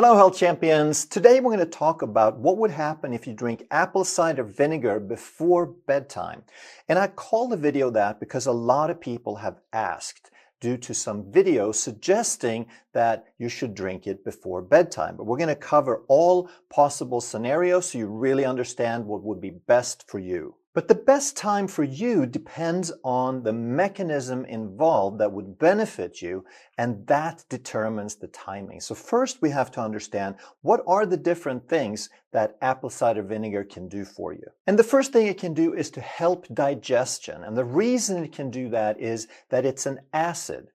Hello, health champions. Today we're going to talk about what would happen if you drink apple cider vinegar before bedtime. And I call the video that because a lot of people have asked due to some videos suggesting that you should drink it before bedtime. But we're going to cover all possible scenarios so you really understand what would be best for you. But the best time for you depends on the mechanism involved that would benefit you, and that determines the timing. So first we have to understand what are the different things that apple cider vinegar can do for you. And the first thing it can do is to help digestion. And the reason it can do that is that it's an acid.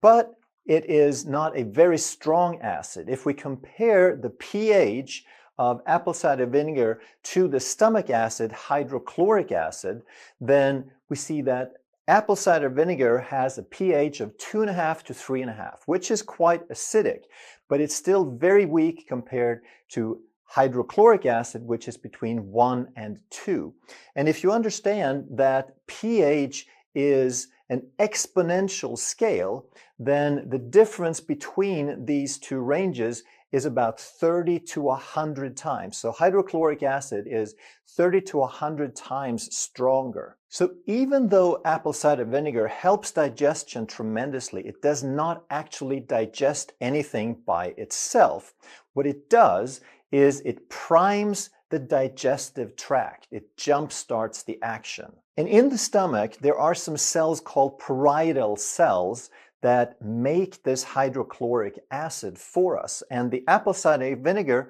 But it is not a very strong acid. If we compare the pH of apple cider vinegar to the stomach acid, hydrochloric acid, then we see that apple cider vinegar has a pH of 2.5 to 3.5, which is quite acidic, but it's still very weak compared to hydrochloric acid, which is between 1 and 2. And if you understand that pH is an exponential scale, then the difference between these two ranges is about 30 to 100 times. So hydrochloric acid is 30 to 100 times stronger. So even though apple cider vinegar helps digestion tremendously, it does not actually digest anything by itself. What it does is it primes the digestive tract. It jump-starts the action. And in the stomach, there are some cells called parietal cells that make this hydrochloric acid for us. And the apple cider vinegar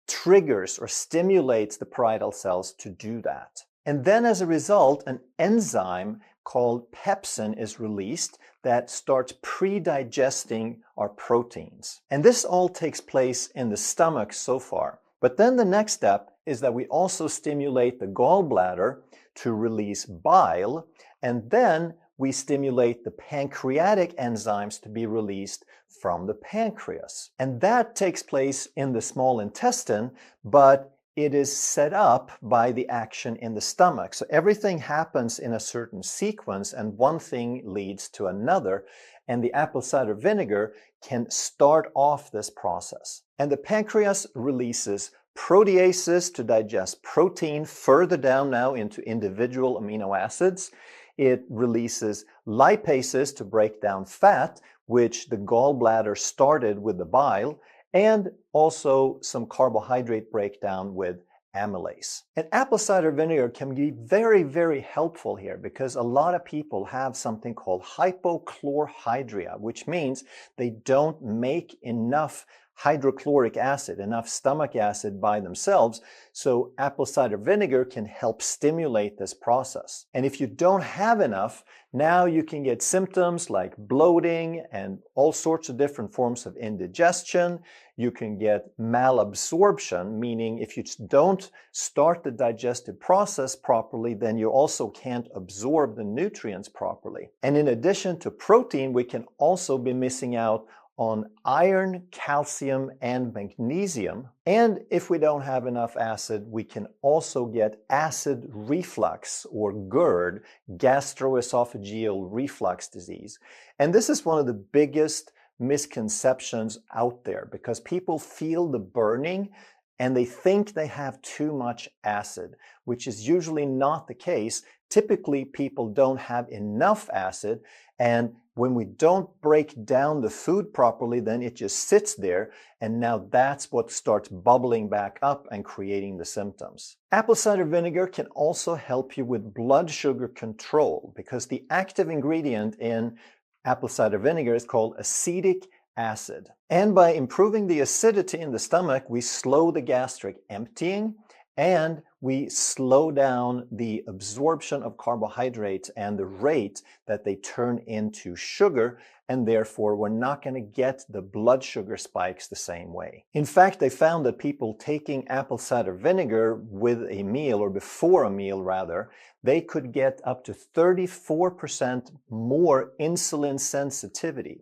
triggers or stimulates the parietal cells to do that. And then as a result, an enzyme called pepsin is released that starts pre-digesting our proteins. And this all takes place in the stomach so far. But then the next step is that we also stimulate the gallbladder to release bile, and then we stimulate the pancreatic enzymes to be released from the pancreas. And that takes place in the small intestine, but it is set up by the action in the stomach. So everything happens in a certain sequence, and one thing leads to another. And the apple cider vinegar can start off this process. And the pancreas releases proteases to digest protein further down now into individual amino acids. It releases lipases to break down fat, which the gallbladder started with the bile, and also some carbohydrate breakdown with amylase. And apple cider vinegar can be very, very helpful here because a lot of people have something called hypochlorhydria, which means they don't make enough hydrochloric acid, enough stomach acid by themselves, so apple cider vinegar can help stimulate this process. And if you don't have enough, now you can get symptoms like bloating and all sorts of different forms of indigestion. You can get malabsorption, meaning if you don't start the digestive process properly, then you also can't absorb the nutrients properly. And in addition to protein, we can also be missing out on iron, calcium, and magnesium. And if we don't have enough acid, we can also get acid reflux or GERD, gastroesophageal reflux disease. And this is one of the biggest misconceptions out there because people feel the burning and they think they have too much acid, which is usually not the case. Typically, people don't have enough acid, and when we don't break down the food properly, then it just sits there, and now that's what starts bubbling back up and creating the symptoms. Apple cider vinegar can also help you with blood sugar control because the active ingredient in apple cider vinegar is called acetic acid. And by improving the acidity in the stomach, we slow the gastric emptying and we slow down the absorption of carbohydrates and the rate that they turn into sugar, and therefore we're not going to get the blood sugar spikes the same way. In fact, they found that people taking apple cider vinegar with a meal, or before a meal rather, they could get up to 34% more insulin sensitivity.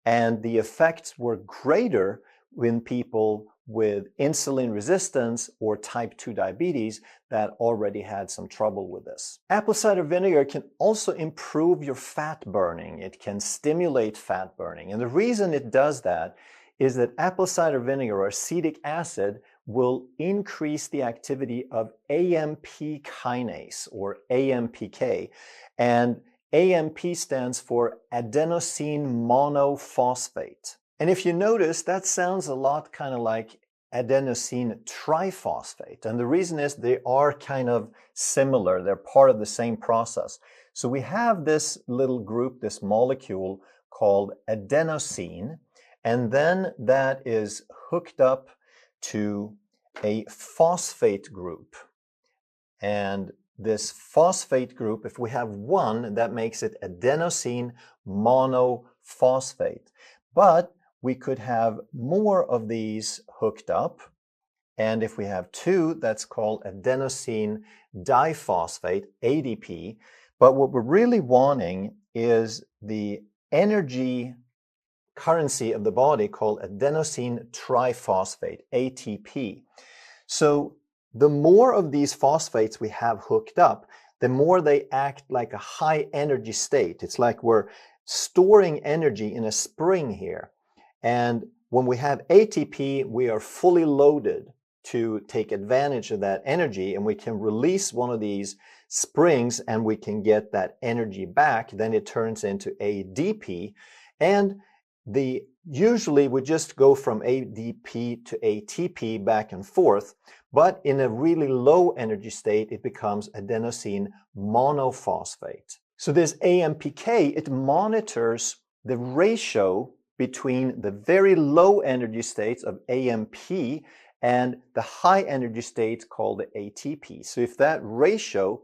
And the effects were greater in people with insulin resistance or type 2 diabetes that already had some trouble with this. Apple cider vinegar can also improve your fat burning. It can stimulate fat burning. And the reason it does that is that apple cider vinegar or acetic acid will increase the activity of AMP kinase or AMPK. And AMP stands for adenosine monophosphate. And if you notice, that sounds a lot kind of like adenosine triphosphate. And the reason is they are kind of similar. They're part of the same process. So we have this little group, this molecule called adenosine, and then that is hooked up to a phosphate group. And this phosphate group, if we have one, that makes it adenosine monophosphate. But we could have more of these hooked up. And if we have two, that's called adenosine diphosphate, ADP. But what we're really wanting is the energy currency of the body called adenosine triphosphate, ATP. So the more of these phosphates we have hooked up, the more they act like a high energy state. It's like we're storing energy in a spring here. And when we have ATP, we are fully loaded to take advantage of that energy, and we can release one of these springs and we can get that energy back. Then it turns into ADP. And usually we just go from ADP to ATP back and forth, but in a really low energy state, it becomes adenosine monophosphate. So this AMPK, it monitors the ratio between the very low energy states of AMP and the high energy states called the ATP. So if that ratio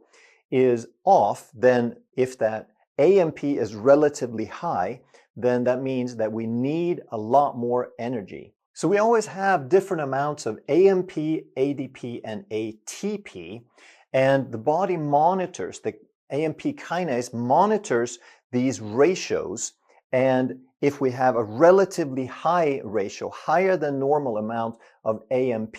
is off, then if that AMP is relatively high, then that means that we need a lot more energy. So we always have different amounts of AMP, ADP, and ATP, and the body monitors, the AMP kinase monitors these ratios, and if we have a relatively high ratio, higher than normal amount of AMP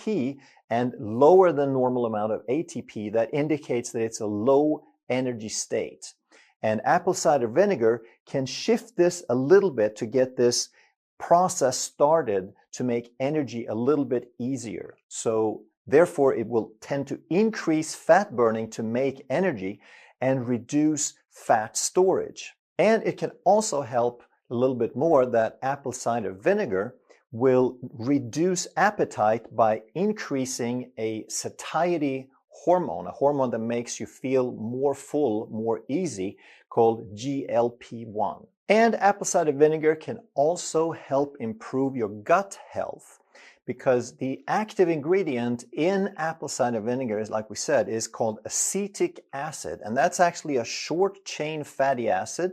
and lower than normal amount of ATP, that indicates that it's a low energy state. And apple cider vinegar can shift this a little bit to get this process started to make energy a little bit easier. So therefore, it will tend to increase fat burning to make energy and reduce fat storage. And it can also help a little bit more that apple cider vinegar will reduce appetite by increasing a satiety hormone, a hormone that makes you feel more full, more easy, called GLP-1. And apple cider vinegar can also help improve your gut health, because the active ingredient in apple cider vinegar, is, like we said, is called acetic acid. And that's actually a short chain fatty acid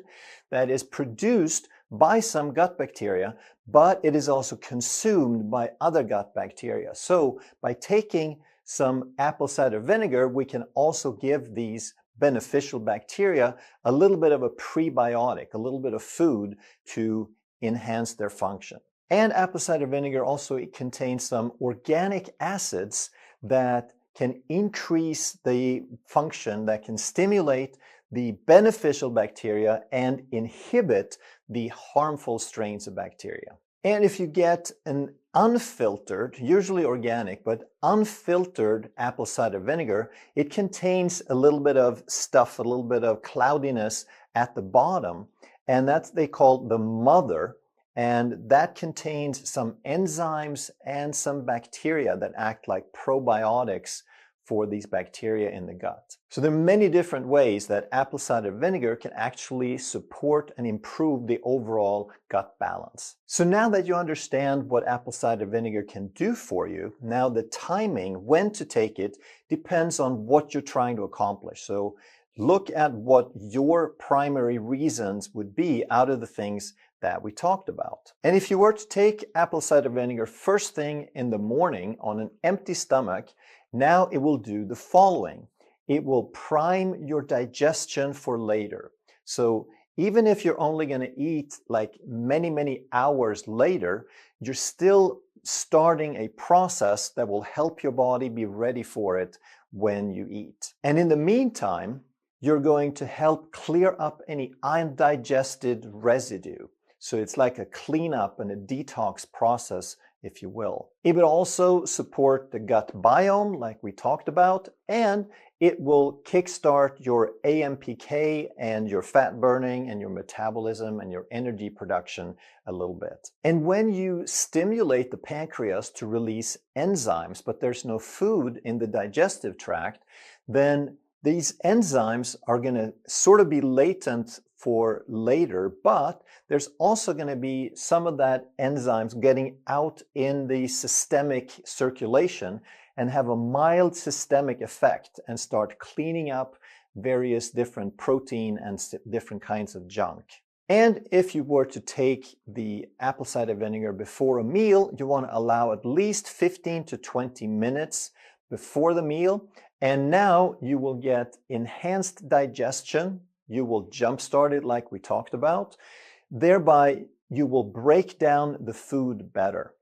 that is produced by some gut bacteria, but it is also consumed by other gut bacteria. So by taking some apple cider vinegar, we can also give these beneficial bacteria a little bit of a prebiotic, a little bit of food to enhance their function. And apple cider vinegar also, it contains some organic acids that can increase the function, that can stimulate the beneficial bacteria and inhibit the harmful strains of bacteria. And if you get an unfiltered, usually organic, but unfiltered apple cider vinegar, it contains a little bit of stuff, a little bit of cloudiness at the bottom, and that's they call the mother, and that contains some enzymes and some bacteria that act like probiotics for these bacteria in the gut. So there are many different ways that apple cider vinegar can actually support and improve the overall gut balance. So now that you understand what apple cider vinegar can do for you, now the timing, when to take it, depends on what you're trying to accomplish. So look at what your primary reasons would be out of the things that we talked about. And if you were to take apple cider vinegar first thing in the morning on an empty stomach, now it will do the following. It will prime your digestion for later. So even if you're only going to eat like many hours later, you're still starting a process that will help your body be ready for it when you eat. And in the meantime, you're going to help clear up any undigested residue. So it's like a cleanup and a detox process, if you will. It will also support the gut biome, like we talked about, and it will kickstart your AMPK and your fat burning and your metabolism and your energy production a little bit. And when you stimulate the pancreas to release enzymes, but there's no food in the digestive tract, then these enzymes are going to sort of be latent for later, but there's also going to be some of that enzymes getting out in the systemic circulation and have a mild systemic effect and start cleaning up various different protein and different kinds of junk. And if you were to take the apple cider vinegar before a meal, you want to allow at least 15 to 20 minutes before the meal. And now you will get enhanced digestion. You will jumpstart it like we talked about. Thereby, you will break down the food better.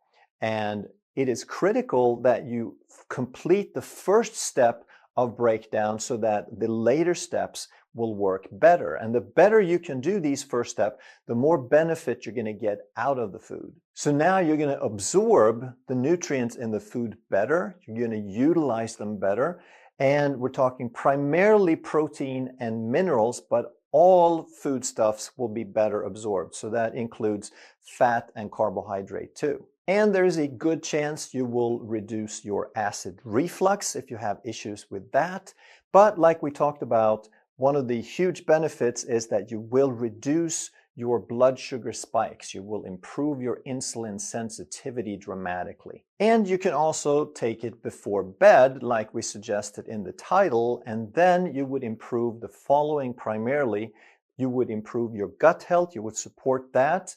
And it is critical that you complete the first step of breakdown so that the later steps will work better. And the better you can do these first steps, the more benefit you're going to get out of the food. So now you're going to absorb the nutrients in the food better. You're going to utilize them better. And we're talking primarily protein and minerals, but all foodstuffs will be better absorbed. So that includes fat and carbohydrate too. And there's a good chance you will reduce your acid reflux if you have issues with that. But like we talked about, one of the huge benefits is that you will reduce your blood sugar spikes. You will improve your insulin sensitivity dramatically. And you can also take it before bed, like we suggested in the title, and then you would improve the following primarily. You would improve your gut health, you would support that,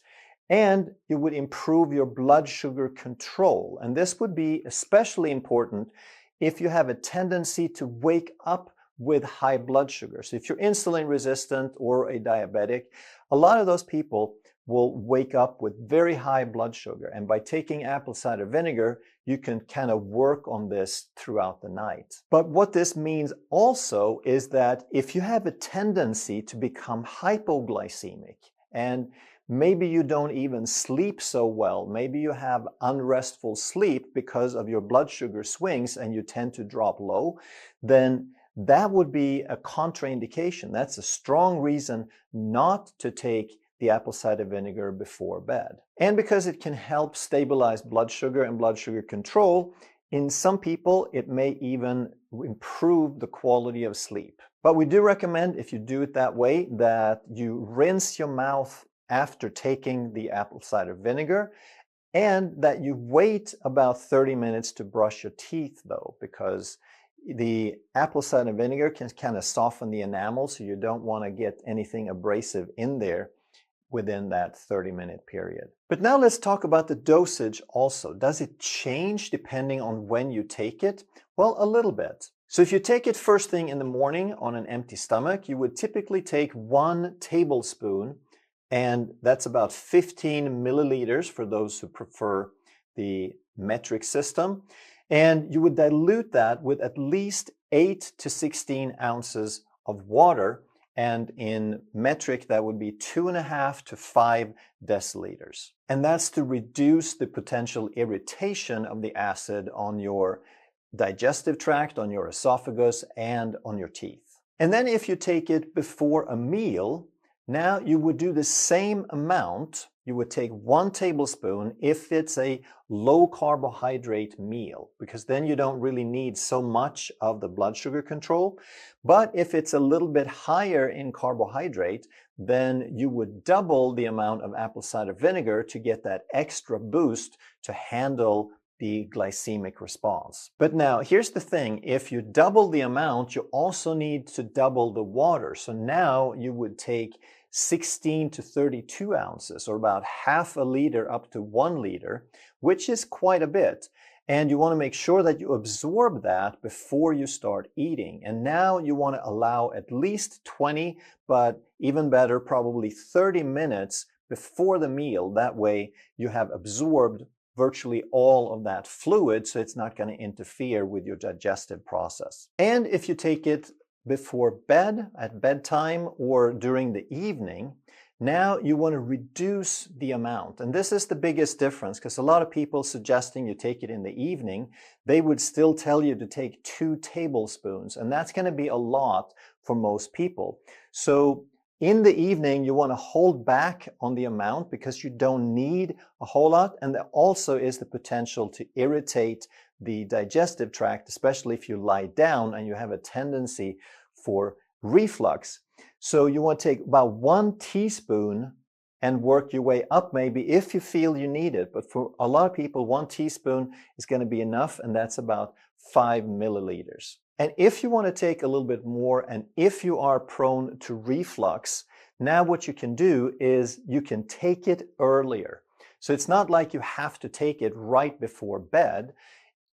and you would improve your blood sugar control. And this would be especially important if you have a tendency to wake up with high blood sugar. So if you're insulin resistant or a diabetic, a lot of those people will wake up with very high blood sugar. And by taking apple cider vinegar, you can kind of work on this throughout the night. But what this means also is that if you have a tendency to become hypoglycemic, and maybe you don't even sleep so well, maybe you have unrestful sleep because of your blood sugar swings and you tend to drop low, then that would be a contraindication. That's a strong reason not to take the apple cider vinegar before bed. And because it can help stabilize blood sugar and blood sugar control, in some people it may even improve the quality of sleep. But we do recommend, if you do it that way, that you rinse your mouth after taking the apple cider vinegar, and that you wait about 30 minutes to brush your teeth though, because the apple cider vinegar can kind of soften the enamel, so you don't want to get anything abrasive in there within that 30-minute period. But now let's talk about the dosage also. Does it change depending on when you take it? Well, a little bit. So if you take it first thing in the morning on an empty stomach, you would typically take 1 tablespoon, and that's about 15 milliliters for those who prefer the metric system. And you would dilute that with at least 8 to 16 ounces of water. And in metric, that would be 2.5 to 5 deciliters. And that's to reduce the potential irritation of the acid on your digestive tract, on your esophagus, and on your teeth. And then if you take it before a meal, now you would do the same amount. You would take 1 tablespoon if it's a low carbohydrate meal, because then you don't really need so much of the blood sugar control. But if it's a little bit higher in carbohydrate, then you would double the amount of apple cider vinegar to get that extra boost to handle the glycemic response. But now here's the thing, if you double the amount, you also need to double the water. So now you would take 16 to 32 ounces, or about half a liter up to 1 liter, which is quite a bit. And you want to make sure that you absorb that before you start eating. And now you want to allow at least 20, but even better, probably 30 minutes before the meal. That way you have absorbed virtually all of that fluid, so it's not going to interfere with your digestive process. And if you take it before bed, at bedtime, or during the evening, Now you want to reduce the amount. And this is the biggest difference, because a lot of people suggesting you take it in the evening, they would still tell you to take 2 tablespoons. And that's going to be a lot for most people. So in the evening, you want to hold back on the amount because you don't need a whole lot. And there also is the potential to irritate the digestive tract, especially if you lie down and you have a tendency for reflux. So you want to take about 1 teaspoon and work your way up maybe if you feel you need it. But for a lot of people, 1 teaspoon is going to be enough, and that's about 5 milliliters. And if you want to take a little bit more, and if you are prone to reflux, now what you can do is you can take it earlier. So it's not like you have to take it right before bed.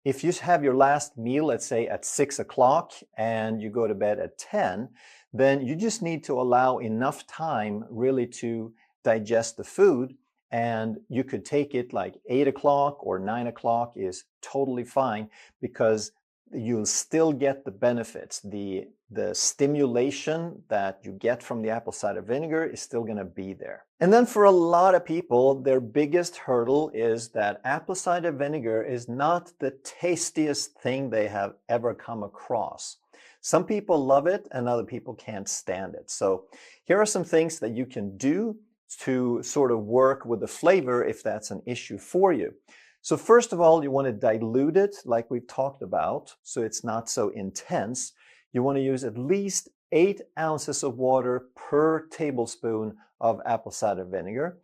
If you have your last meal, let's say at 6 o'clock, and you go to bed at 10, then you just need to allow enough time really to digest the food. And you could take it like 8 o'clock or 9 o'clock is totally fine, because you'll still get the benefits. The stimulation that you get from the apple cider vinegar is still going to be there. And then for a lot of people, their biggest hurdle is that apple cider vinegar is not the tastiest thing they have ever come across. Some people love it and other people can't stand it. So here are some things that you can do to sort of work with the flavor if that's an issue for you. So first of all, you want to dilute it like we've talked about, so it's not so intense. You want to use at least 8 ounces of water per tablespoon of apple cider vinegar.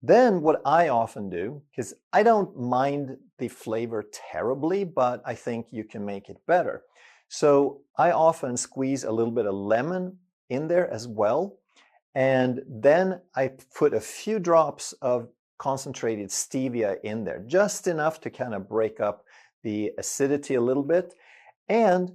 Then what I often do, because I don't mind the flavor terribly, but I think you can make it better. So I often squeeze a little bit of lemon in there as well. And then I put a few drops of concentrated stevia in there, just enough to kind of break up the acidity a little bit. And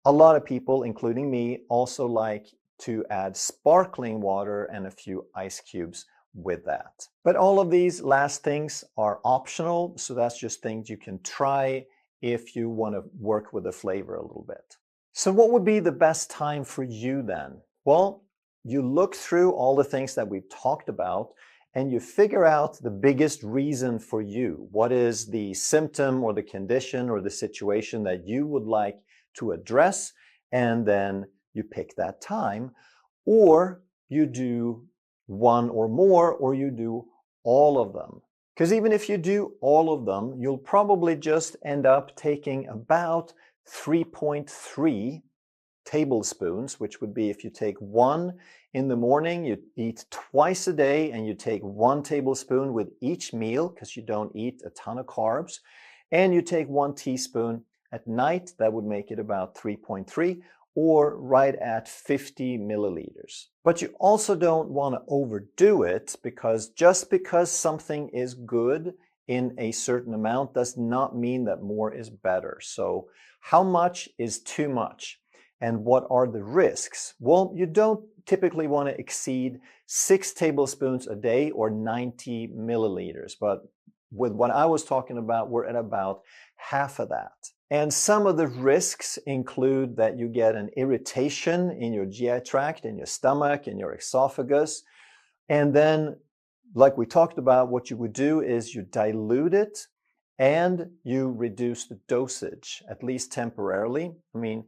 a lot of people, including me, also like to add sparkling water and a few ice cubes with that. But all of these last things are optional, so that's just things you can try if you want to work with the flavor a little bit. So what would be the best time for you then? Well, you look through all the things that we've talked about and you figure out the biggest reason for you. What is the symptom or the condition or the situation that you would like to address? And then you pick that time, or you do one or more, or you do all of them. Because even if you do all of them, you'll probably just end up taking about 3.3 tablespoons, which would be if you take 1 in the morning, you eat twice a day, and you take 1 tablespoon with each meal because you don't eat a ton of carbs, and you take 1 teaspoon at night, that would make it about 3.3, or right at 50 milliliters. But you also don't want to overdo it, because just because something is good in a certain amount does not mean that more is better. So how much is too much? And what are the risks? Well, you don't typically want to exceed 6 tablespoons a day or 90 milliliters. But with what I was talking about, we're at about half of that. And some of the risks include that you get an irritation in your GI tract, in your stomach, in your esophagus. And then, like we talked about, what you would do is you dilute it and you reduce the dosage, at least temporarily. I mean,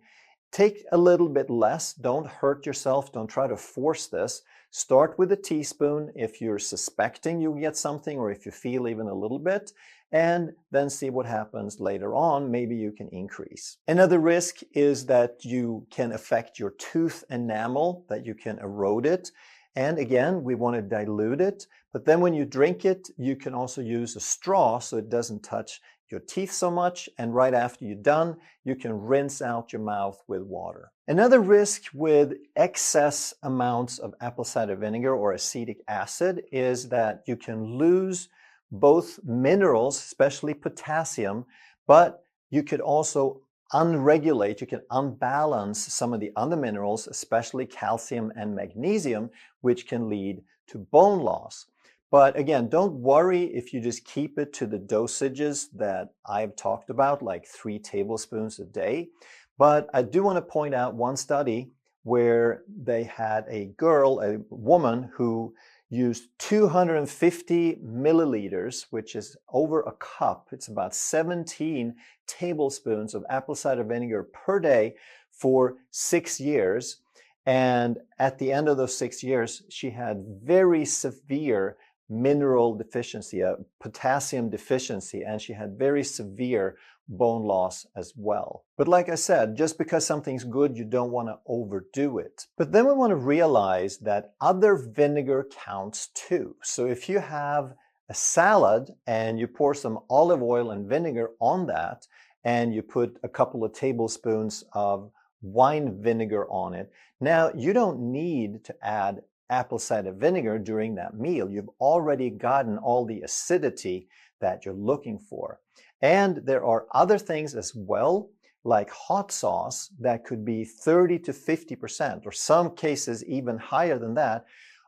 take a little bit less. Don't hurt yourself. Don't try to force this. Start with a teaspoon if you're suspecting you get something, or if you feel even a little bit, and then see what happens later on. Maybe you can increase. Another risk is that you can affect your tooth enamel, that you can erode it. And again, we want to dilute it. But then when you drink it, you can also use a straw so it doesn't touch your teeth so much. And right after you're done, you can rinse out your mouth with water. Another risk with excess amounts of apple cider vinegar or acetic acid is that you can lose both minerals, especially potassium, but you could also unregulate, you can unbalance some of the other minerals, especially calcium and magnesium, which can lead to bone loss. But again, don't worry if you just keep it to the dosages that I've talked about, like 3 tablespoons a day. But I do want to point out one study where they had a girl, a woman, who use 250 milliliters, which is over a cup. It's about 17 tablespoons of apple cider vinegar per day for 6 years. And at the end of those 6 years, she had very severe mineral deficiency, a potassium deficiency, and she had very severe bone loss as well. But like I said, just because something's good, you don't want to overdo it. But then we want to realize that other vinegar counts too. So if you have a salad and you pour some olive oil and vinegar on that, and you put a couple of tablespoons of wine vinegar on it, now you don't need to add apple cider vinegar during that meal. You've already gotten all the acidity that you're looking for. And there are other things as well, like hot sauce, that could be 30 to 50%, or some cases even higher than that,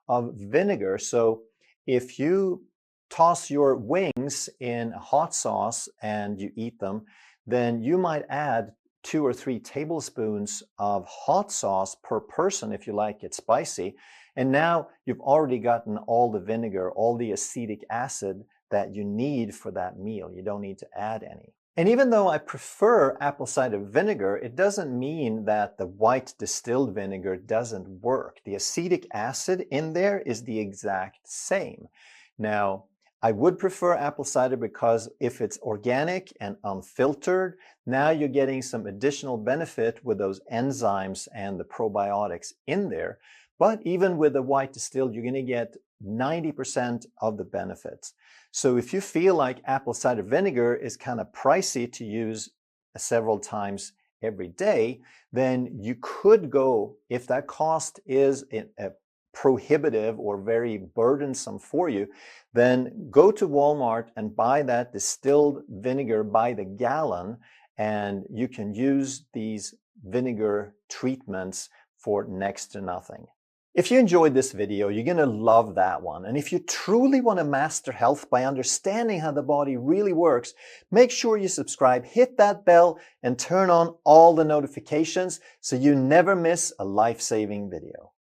of vinegar. So if you toss your wings in hot sauce and you eat them, then you might add 2 or 3 tablespoons of hot sauce per person if you like it spicy. And now you've already gotten all the vinegar, all the acetic acid that you need for that meal. You don't need to add any. And even though I prefer apple cider vinegar, it doesn't mean that the white distilled vinegar doesn't work. The acetic acid in there is the exact same. Now, I would prefer apple cider because if it's organic and unfiltered, now you're getting some additional benefit with those enzymes and the probiotics in there. But even with the white distilled, you're going to get 90% of the benefits. So if you feel like apple cider vinegar is kind of pricey to use several times every day, then you could go, if that cost is prohibitive or very burdensome for you, then go to Walmart and buy that distilled vinegar by the gallon, and you can use these vinegar treatments for next to nothing. If you enjoyed this video, you're going to love that one. And if you truly want to master health by understanding how the body really works, make sure you subscribe, hit that bell, and turn on all the notifications so you never miss a life-saving video.